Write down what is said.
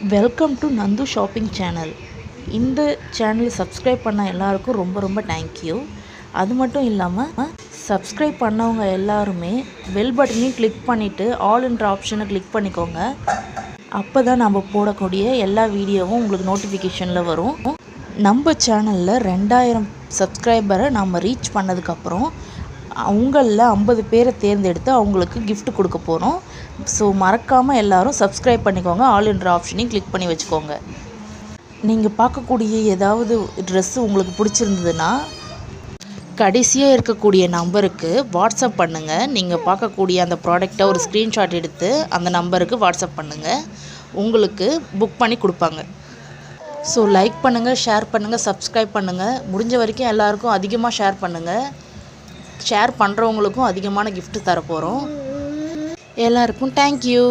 Welcome to Nandu shopping channel. இந்த channel subscribe பண்ண எல்லாருக்கும் ரொம்ப ரொம்ப தேங்க்யூ. அது மட்டும் இல்லாமல் சப்ஸ்கிரைப் பண்ணவங்க எல்லாருமே பெல் பட்டனையும் கிளிக் பண்ணிவிட்டு ஆல்ன்ற ஆப்ஷனை கிளிக் பண்ணிக்கோங்க. அப்போ தான் நம்ம போடக்கூடிய எல்லா வீடியோவும் உங்களுக்கு நோட்டிஃபிகேஷனில் வரும். நம்ம சேனலில் 2000 சப்ஸ்கிரைபரை நம்ம ரீச் பண்ணதுக்கப்புறம் அவங்களில் 50 பேரை தேர்ந்தெடுத்து அவங்களுக்கு gift கொடுக்க போகிறோம். ஸோ மறக்காமல் எல்லோரும் சப்ஸ்கிரைப் பண்ணிக்கோங்க. ஆல்ன்ற ஆப்ஷனையும் கிளிக் பண்ணி வச்சுக்கோங்க. நீங்கள் பார்க்கக்கூடிய ஏதாவது ட்ரெஸ்ஸு உங்களுக்கு பிடிச்சிருந்ததுன்னா கடைசியாக இருக்கக்கூடிய நம்பருக்கு வாட்ஸ்அப் பண்ணுங்கள். நீங்கள் பார்க்கக்கூடிய அந்த ப்ராடக்டை ஒரு ஸ்க்ரீன்ஷாட் எடுத்து அந்த நம்பருக்கு வாட்ஸ்அப் பண்ணுங்கள். உங்களுக்கு புக் பண்ணி கொடுப்பாங்க. ஸோ லைக் பண்ணுங்கள், ஷேர் பண்ணுங்கள், சப்ஸ்கிரைப் பண்ணுங்கள். முடிஞ்ச வரைக்கும் எல்லாருக்கும் அதிகமாக ஷேர் பண்ணுங்கள். ஷேர் பண்ணுறவங்களுக்கும் அதிகமான gift தரப்போகிறோம். எல்லாருக்கும் தேங்க்யூ.